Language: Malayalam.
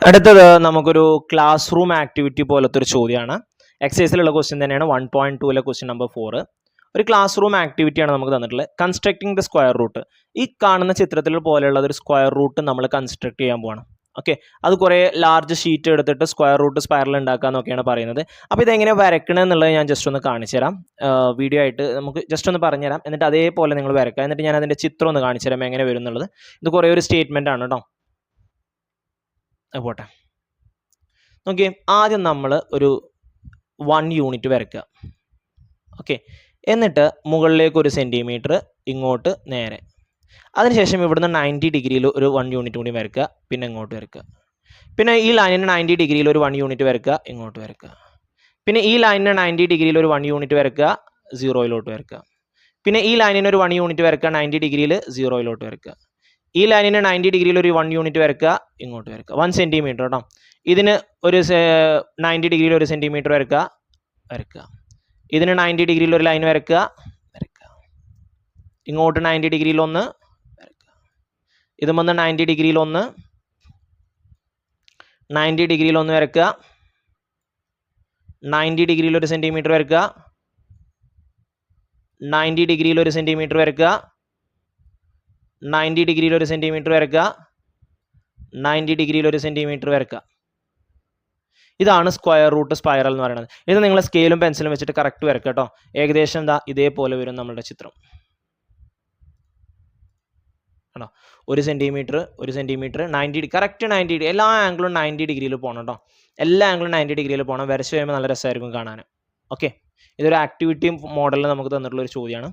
അടുത്തത് നമുക്കൊരു ക്ലാസ് റൂം ആക്ടിവിറ്റി പോലത്തെ ഒരു ചോദ്യമാണ്. എക്സസൈസിലുള്ള ക്വസ്റ്റ്യൻ തന്നെയാണ്. 1.2 ക്വസ്റ്റ്യൻ നമ്പർ 4. ഒരു ക്ലാസ് റൂം ആക്ടിവിറ്റിയാണ് നമുക്ക് തന്നിട്ടുള്ളത്. Constructing the square root. ഈ കാണുന്ന ചിത്രത്തിൽ പോലെയുള്ള ഒരു സ്ക്വയർ റൂട്ട് നമ്മൾ കൺസ്ട്രക്ട് ചെയ്യാൻ പോവാണ്. ഓക്കെ, അത് കുറേ ലാർജ് ഷീറ്റ് എടുത്തിട്ട് സ്ക്വയർ റൂട്ട് സ്പൈറൽ ഉണ്ടാക്കുക എന്നൊക്കെയാണ് പറയുന്നത്. അപ്പോൾ ഇതെങ്ങനെ വരയ്ക്കണം എന്നുള്ളത് ഞാൻ ജസ്റ്റ് ഒന്ന് കാണിച്ചു തരാം. വീഡിയോ ആയിട്ട് നമുക്ക് ജസ്റ്റ് ഒന്ന് പറഞ്ഞുതരാം. എന്നിട്ട് അതേപോലെ നിങ്ങൾ വരയ്ക്കുക. എന്നിട്ട് ഞാൻ അതിൻ്റെ ചിത്രം ഒന്ന് കാണിച്ചു തരാം എങ്ങനെ വരും എന്നുള്ളത്. ഇത് കുറേ ഒരു സ്റ്റേറ്റ്മെൻ്റ് ആണ് കേട്ടോ. പോട്ടെ, നോക്കിയേ. ആദ്യം നമ്മൾ ഒരു 1 യൂണിറ്റ് വരയ്ക്കുക. ഓക്കെ, എന്നിട്ട് മുകളിലേക്ക് 1 സെൻറ്റിമീറ്റർ ഇങ്ങോട്ട് നേരെ. അതിനുശേഷം ഇവിടുന്ന് 90 ഡിഗ്രിയിൽ ഒരു 1 യൂണിറ്റ് കൂടി വരയ്ക്കുക. പിന്നെ ഇങ്ങോട്ട് വരയ്ക്കുക. പിന്നെ ഈ ലൈനിന് 90 ഡിഗ്രിയിൽ ഒരു 1 യൂണിറ്റ് വരയ്ക്കുക. ഇങ്ങോട്ട് വരയ്ക്കുക. പിന്നെ ഈ ലൈനിന് 90 ഡിഗ്രിയിൽ ഒരു 1 യൂണിറ്റ് വരയ്ക്കുക. 0യിലോട്ട് വരയ്ക്കുക. പിന്നെ ഈ ലൈനിന് ഒരു 1 യൂണിറ്റ് വരയ്ക്കുക. 90 ഡിഗ്രിയിൽ 0യിലോട്ട് വരയ്ക്കുക. ഈ ലൈനിന് 90 ഡിഗ്രിയിൽ ഒരു 1 യൂണിറ്റ് വരയ്ക്കുക. ഇങ്ങോട്ട് വരയ്ക്കുക. 1 സെൻറ്റിമീറ്റർ കേട്ടോ. ഇതിന് ഒരു 90 ഡിഗ്രിയിൽ 1 സെൻറ്റിമീറ്റർ വരയ്ക്കുക. ഇതിന് 90 ഡിഗ്രിയിൽ ഒരു ലൈൻ വരയ്ക്കുക. ഇങ്ങോട്ട് 90 ഡിഗ്രിയിൽ ഒന്ന് വരയ്ക്കുക. ഇതും വന്ന് 90 ഡിഗ്രിയിൽ ഒന്ന്, 90 ഡിഗ്രിയിൽ ഒന്ന് വരയ്ക്കുക. 90 ഡിഗ്രിയിൽ 1 സെൻറ്റിമീറ്റർ വരയ്ക്കുക. 90 ഡിഗ്രിയിൽ 1 സെൻറ്റിമീറ്റർ വരയ്ക്കുക. 90 ഡിഗ്രിയിൽ 1 സെൻറ്റിമീറ്റർ വരയ്ക്കുക. 90 ഡിഗ്രിയിൽ 1 സെൻറ്റിമീറ്റർ വരയ്ക്കുക. ഇതാണ് സ്ക്വയർ റൂട്ട് സ്പൈറൽ എന്ന് പറയുന്നത്. ഇത് നിങ്ങൾ സ്കെയിലും പെൻസിലും വെച്ചിട്ട് കറക്റ്റ് വരയ്ക്കുക കേട്ടോ. ഏകദേശം എന്താ ഇതേപോലെ വരും നമ്മുടെ ചിത്രം. ആണോ, 1 സെൻറ്റിമീറ്റർ 90 കറക്റ്റ് 90 ഡിഗ്രി. എല്ലാ ആംഗിളും 90 ഡിഗ്രിയിൽ പോകണം കേട്ടോ. എല്ലാ ആംഗിളും 90 ഡിഗ്രിയിൽ പോകണം. വരച്ച് കഴിയുമ്പോൾ നല്ല രസമായിരിക്കും കാണാൻ. ഓക്കെ, ഇതൊരു ആക്ടിവിറ്റി മോഡലിൽ നമുക്ക് തന്നിട്ടുള്ള ഒരു ചോദ്യമാണ്.